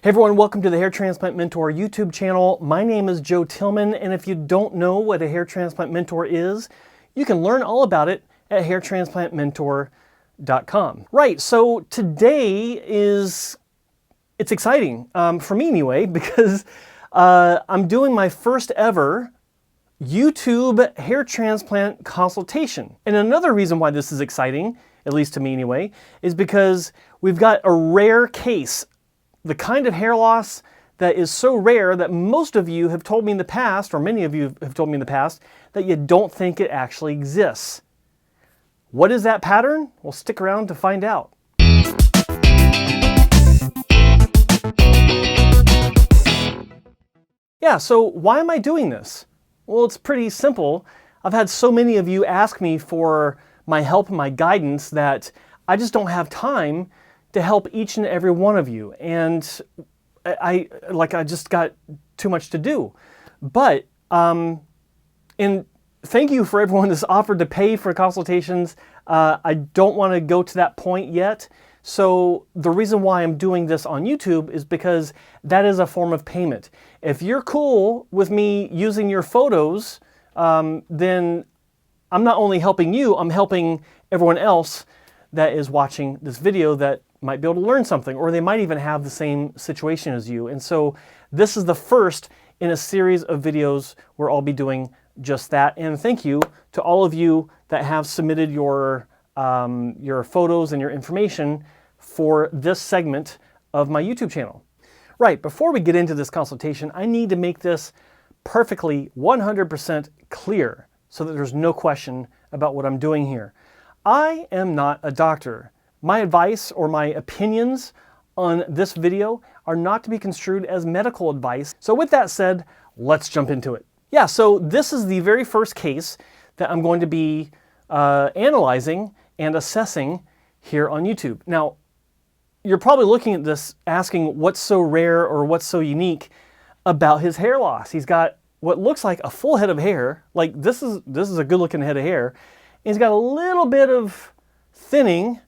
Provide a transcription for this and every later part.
Hey everyone, welcome to the Hair Transplant Mentor YouTube channel. My name is Joe Tillman, and if you don't know what a hair transplant mentor is, you can learn all about it at hairtransplantmentor.com. Right, so today it's exciting, for me anyway, because I'm doing my first ever YouTube hair transplant consultation. And another reason why this is exciting, at least to me anyway, is because we've got a rare case. The kind of hair loss that is so rare that most of you have told me in the past, or many of you have told me in the past, that you don't think it actually exists. What is that pattern? Well, stick around to find out. Yeah, so why am I doing this? Well, it's pretty simple. I've had so many of you ask me for my help and my guidance that I just don't have time to help each and every one of you. And I just got too much to do. But, and thank you for everyone that's offered to pay for consultations. I don't want to go to that point yet. So the reason why I'm doing this on YouTube is because that is a form of payment. If you're cool with me using your photos, then I'm not only helping you, I'm helping everyone else that is watching this video that might be able to learn something, or they might even have the same situation as you. And so this is the first in a series of videos where I'll be doing just that. And thank you to all of you that have submitted your photos and your information for this segment of my YouTube channel. Right, before we get into this consultation, I need to make this perfectly 100% clear so that there's no question about what I'm doing here. I am not a doctor. My advice or my opinions on this video are not to be construed as medical advice. So with that said, let's jump into it. Yeah, so this is the very first case that I'm going to be analyzing and assessing here on YouTube. Now, you're probably looking at this asking what's so rare or what's so unique about his hair loss. He's got what looks like a full head of hair. Like this is a good looking head of hair. And he's got a little bit of thinning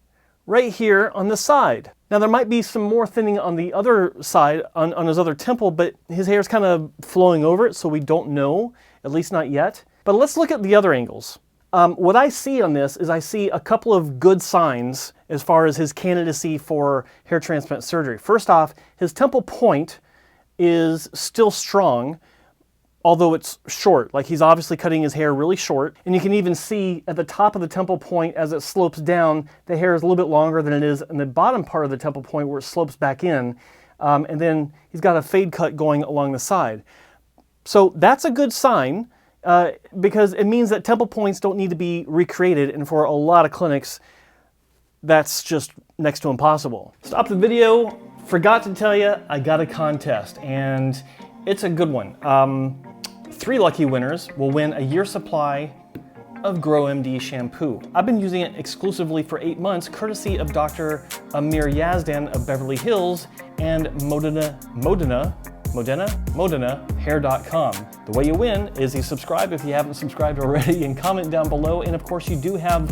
right here on the side. Now there might be some more thinning on the other side, on his other temple, but his hair's kind of flowing over it, so we don't know, at least not yet. But let's look at the other angles. What I see on this is I see a couple of good signs as far as his candidacy for hair transplant surgery. First off, his temple point is still strong, although it's short. Like he's obviously cutting his hair really short. And you can even see at the top of the temple point as it slopes down, the hair is a little bit longer than it is in the bottom part of the temple point where it slopes back in. And then he's got a fade cut going along the side. So that's a good sign because it means that temple points don't need to be recreated. And for a lot of clinics, that's just next to impossible. Stop the video. Forgot to tell you, I got a contest and it's a good one. 3 lucky winners will win a year's supply of GrowMD shampoo. I've been using it exclusively for 8 months, courtesy of Dr. Amir Yazdan of Beverly Hills and ModenaHair.com. The way you win is you subscribe if you haven't subscribed already and comment down below. And of course you do have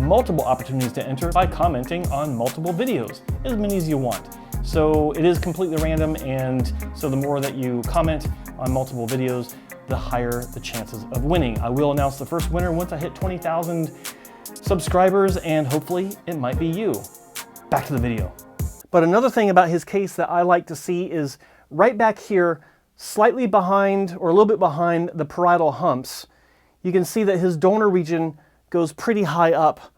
multiple opportunities to enter by commenting on multiple videos, as many as you want. So it is completely random, and so the more that you comment on multiple videos, the higher the chances of winning. I will announce the first winner once I hit 20,000 subscribers, and hopefully it might be you. Back to the video. But another thing about his case that I like to see is right back here, slightly behind or a little bit behind the parietal humps, you can see that his donor region goes pretty high up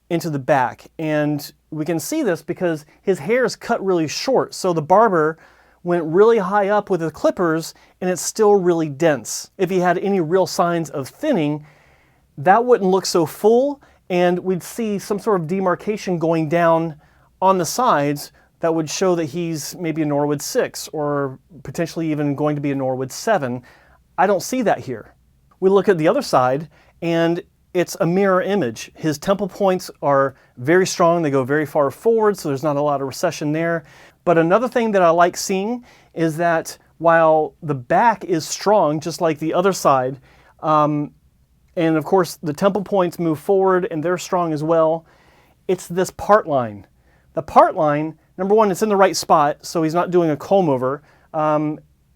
into the back. And we can see this because his hair is cut really short. So the barber went really high up with the clippers and it's still really dense. If he had any real signs of thinning, that wouldn't look so full, and we'd see some sort of demarcation going down on the sides that would show that he's maybe a Norwood 6 or potentially even going to be a Norwood 7. I don't see that here. We look at the other side and it's a mirror image. His temple points are very strong. They go very far forward, so there's not a lot of recession there. But another thing that I like seeing is that while the back is strong, just like the other side, and of course the temple points move forward and they're strong as well, it's this part line. The part line Number one, it's in the right spot, so he's not doing a comb over.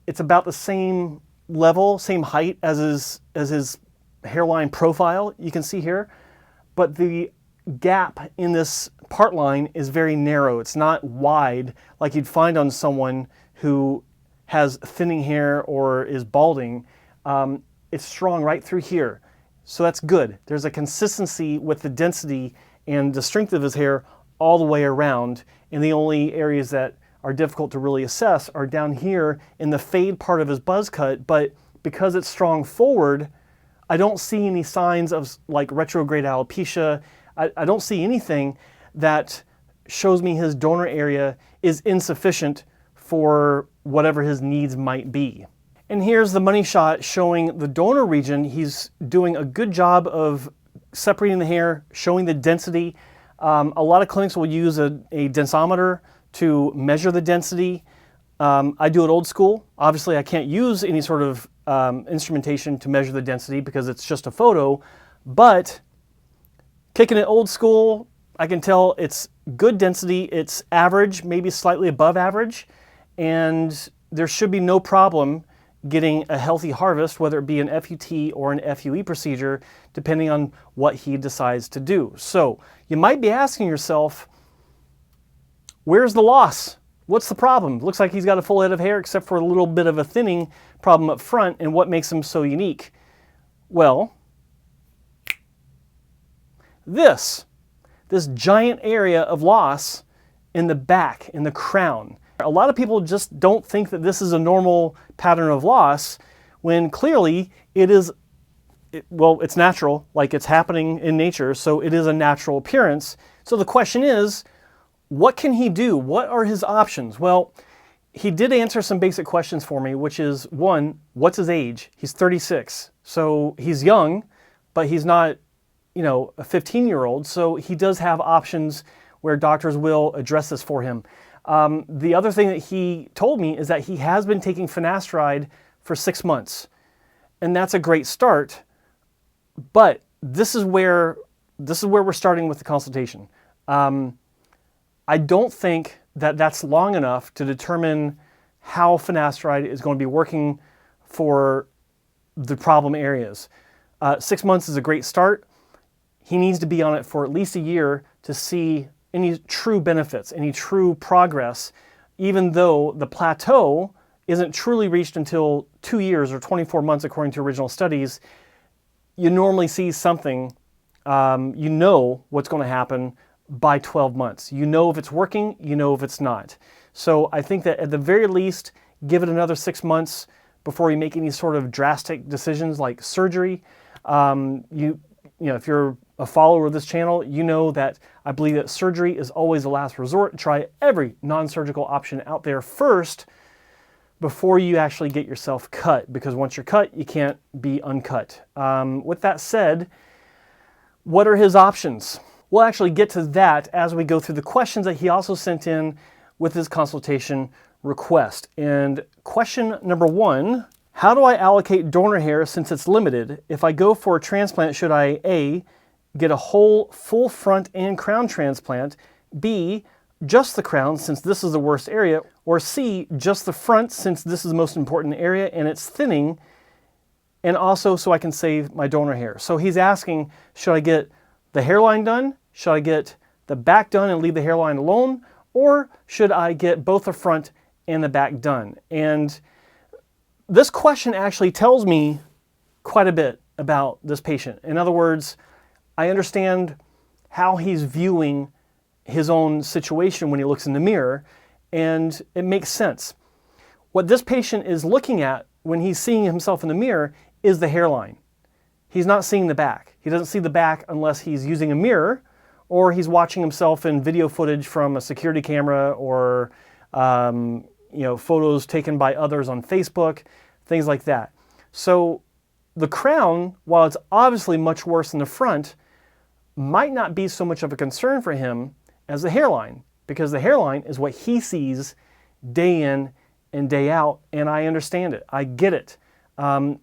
It's about the same level, same height as his hairline profile, you can see here. But the gap in this part line is very narrow. It's not wide like you'd find on someone who has thinning hair or is balding. It's strong right through here. So that's good. There's a consistency with the density and the strength of his hair all the way around. And the only areas that are difficult to really assess are down here in the fade part of his buzz cut. But because it's strong forward, I don't see any signs of like retrograde alopecia. I don't see anything that shows me his donor area is insufficient for whatever his needs might be. And here's the money shot showing the donor region. He's doing a good job of separating the hair, showing the density. A lot of clinics will use a densometer to measure the density. I do it old school. Obviously, I can't use any sort of instrumentation to measure the density because it's just a photo, but kicking it old school, I can tell it's good density, it's average, maybe slightly above average, and there should be no problem getting a healthy harvest, whether it be an FUT or an FUE procedure, depending on what he decides to do. So you might be asking yourself, where's the loss? What's the problem? Looks like he's got a full head of hair except for a little bit of a thinning problem up front, and what makes him so unique? Well, this giant area of loss in the back, in the crown. A lot of people just don't think that this is a normal pattern of loss when clearly it is, well, it's natural, like it's happening in nature, so it is a natural appearance. So the question is, what can he do? What are his options? Well, he did answer some basic questions for me, which is, one, what's his age? He's 36, so he's young, but he's not, you know, a 15-year-old, so he does have options where doctors will address this for him. The other thing that he told me is that he has been taking finasteride for 6 months, and that's a great start, but this is where we're starting with the consultation. I don't think that that's long enough to determine how finasteride is going to be working for the problem areas. 6 months is a great start. He needs to be on it for at least a year to see any true benefits, any true progress, even though the plateau isn't truly reached until 2 years or 24 months according to original studies. You normally see something, you know what's going to happen by 12 months. You know if it's working, you know if it's not. So I think that at the very least, give it another 6 months before you make any sort of drastic decisions like surgery. You know, if you're a follower of this channel, you know that I believe that surgery is always the last resort. Try every non-surgical option out there first before you actually get yourself cut, because once you're cut, you can't be uncut. With that said, what are his options? We'll actually get to that as we go through the questions that he also sent in with his consultation request. And question number one, how do I allocate donor hair since it's limited? If I go for a transplant, should I A, get a whole full front and crown transplant, B, just the crown since this is the worst area, or C, just the front since this is the most important area and it's thinning, and also so I can save my donor hair. So he's asking, should I get the hairline done? Should I get the back done and leave the hairline alone? Or should I get both the front and the back done? And this question actually tells me quite a bit about this patient. In other words, I understand how he's viewing his own situation when he looks in the mirror, and it makes sense. What this patient is looking at when he's seeing himself in the mirror is the hairline. He's not seeing the back. He doesn't see the back unless he's using a mirror or he's watching himself in video footage from a security camera or photos taken by others on Facebook, things like that. So the crown, while it's obviously much worse than the front, might not be so much of a concern for him as the hairline, because the hairline is what he sees day in and day out, and I understand it. I get it.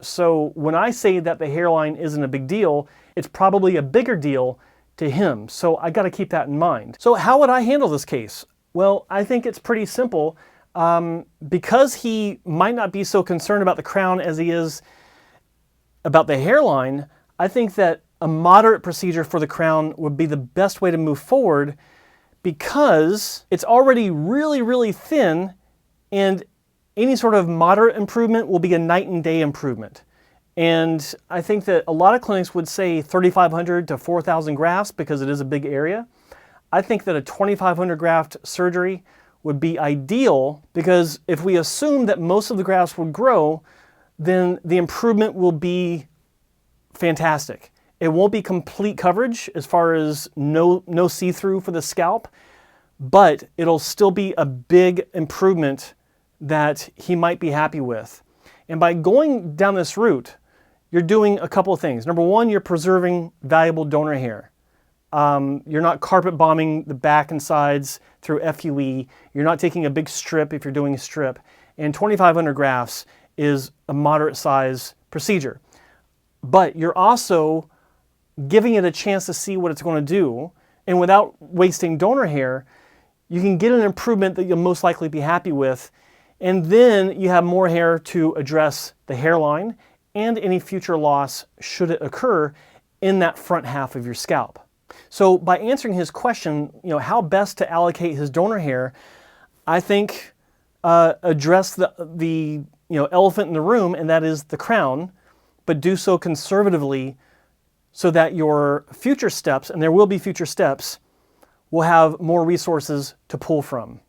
So when I say that the hairline isn't a big deal, it's probably a bigger deal to him. So I got to keep that in mind. So how would I handle this case? Well, I think it's pretty simple. Because he might not be so concerned about the crown as he is about the hairline, I think that a moderate procedure for the crown would be the best way to move forward, because it's already really, really thin, and any sort of moderate improvement will be a night and day improvement. And I think that a lot of clinics would say 3,500 to 4,000 grafts because it is a big area. I think that a 2,500 graft surgery would be ideal, because if we assume that most of the grafts would grow, then the improvement will be fantastic. It won't be complete coverage as far as no see-through for the scalp, but it'll still be a big improvement that he might be happy with. And by going down this route, you're doing a couple of things. Number one, you're preserving valuable donor hair. You're not carpet bombing the back and sides through FUE. You're not taking a big strip if you're doing a strip. And 2,500 grafts is a moderate size procedure. But you're also giving it a chance to see what it's going to do. And without wasting donor hair, you can get an improvement that you'll most likely be happy with. And then you have more hair to address the hairline and any future loss should it occur in that front half of your scalp. So by answering his question, how best to allocate his donor hair, I think address the elephant in the room, and that is the crown, but do so conservatively so that your future steps, and there will be future steps, will have more resources to pull from.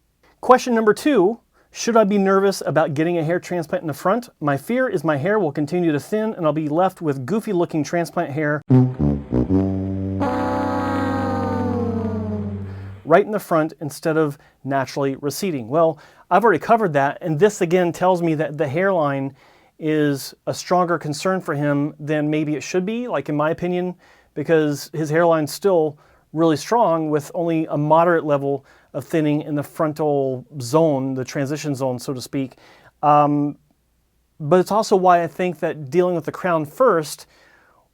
Question number 2, should I be nervous about getting a hair transplant in the front? My fear is my hair will continue to thin and I'll be left with goofy looking transplant hair right in the front instead of naturally receding. Well, I've already covered that, and this again tells me that the hairline is a stronger concern for him than maybe it should be, like in my opinion, because his hairline's still really strong with only a moderate level of thinning in the frontal zone, the transition zone, so to speak. But it's also why I think that dealing with the crown first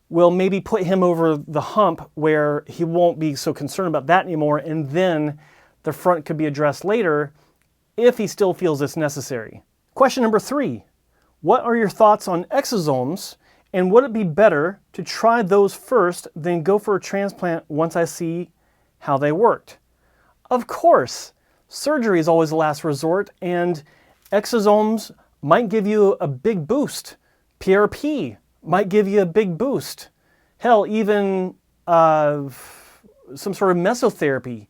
will maybe put him over the hump where he won't be so concerned about that anymore, and then the front could be addressed later if he still feels it's necessary. Question number 3, what are your thoughts on exosomes, and would it be better to try those first than go for a transplant once I see how they worked? Of course, surgery is always the last resort, and exosomes might give you a big boost. PRP might give you a big boost. Hell, even some sort of mesotherapy,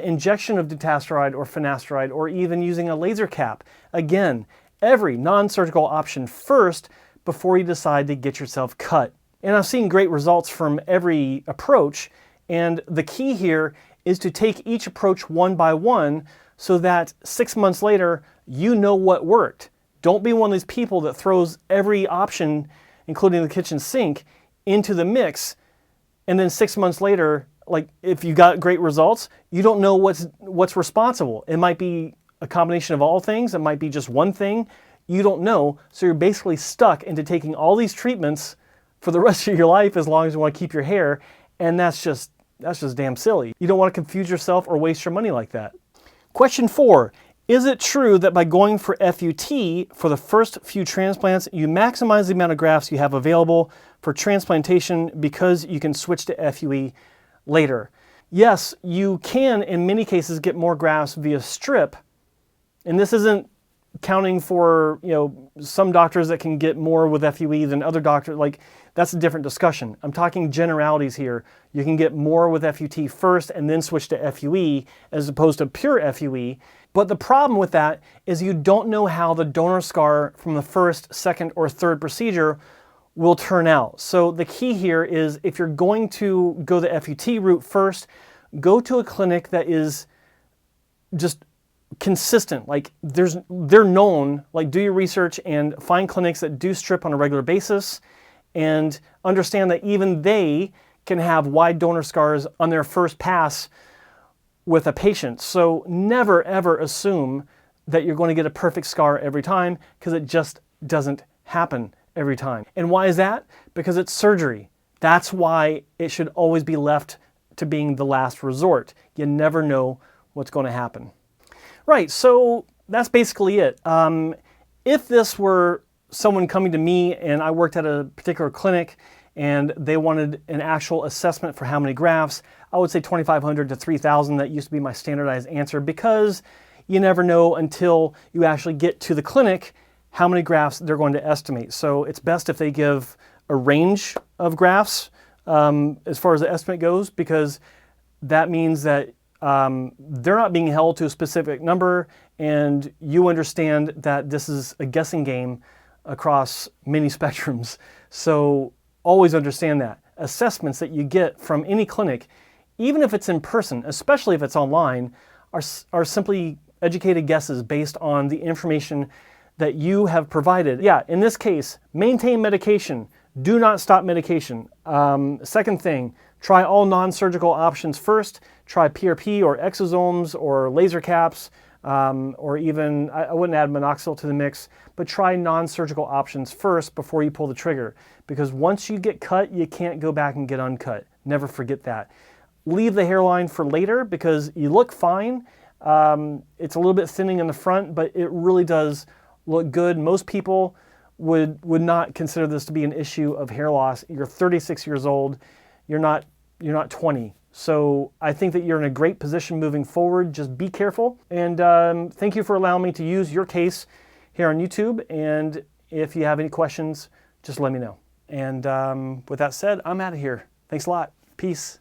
injection of dutasteride or finasteride, or even using a laser cap. Again, every non-surgical option first before you decide to get yourself cut. And I've seen great results from every approach, and the key here is to take each approach one by one so that 6 months later, you know what worked. Don't be one of these people that throws every option, including the kitchen sink, into the mix, and then 6 months later, like if you got great results, you don't know what's responsible. It might be a combination of all things, it might be just one thing, you don't know, so you're basically stuck into taking all these treatments for the rest of your life as long as you want to keep your hair, and that's just damn silly. You don't want to confuse yourself or waste your money like that. Question 4, is it true that by going for FUT for the first few transplants, you maximize the amount of grafts you have available for transplantation because you can switch to FUE later? Yes, you can in many cases get more grafts via strip, and this isn't counting for some doctors that can get more with FUE than other doctors. Like, that's a different discussion. I'm talking generalities here. You can get more with FUT first and then switch to FUE as opposed to pure FUE. But the problem with that is you don't know how the donor scar from the first, second, or third procedure will turn out. So the key here is, if you're going to go the FUT route first, go to a clinic that is just consistent. Like they're known, like do your research and find clinics that do strip on a regular basis, and understand that even they can have wide donor scars on their first pass with a patient. So never ever assume that you're going to get a perfect scar every time, because it just doesn't happen every time. And why is that? Because it's surgery. That's why it should always be left to being the last resort. You never know what's going to happen. Right, so that's basically it. If this were someone coming to me and I worked at a particular clinic and they wanted an actual assessment for how many grafts, I would say 2,500 to 3,000. That used to be my standardized answer, because you never know until you actually get to the clinic how many grafts they're going to estimate. So it's best if they give a range of grafts as far as the estimate goes, because that means that they're not being held to a specific number, and you understand that this is a guessing game across many spectrums. So always understand that. Assessments that you get from any clinic, even if it's in person, especially if it's online, are simply educated guesses based on the information that you have provided. Yeah, in this case, maintain medication. Do not stop medication. Second thing, try all non-surgical options first. Try PRP or exosomes or laser caps, or even, I wouldn't add minoxidil to the mix, but try non-surgical options first before you pull the trigger. Because once you get cut, you can't go back and get uncut. Never forget that. Leave the hairline for later, because you look fine. It's a little bit thinning in the front, but it really does look good. Most people would not consider this to be an issue of hair loss. You're 36 years old. You're not 20. So I think that you're in a great position moving forward. Just be careful. And thank you for allowing me to use your case here on YouTube. And if you have any questions, just let me know. And with that said, I'm out of here. Thanks a lot. Peace.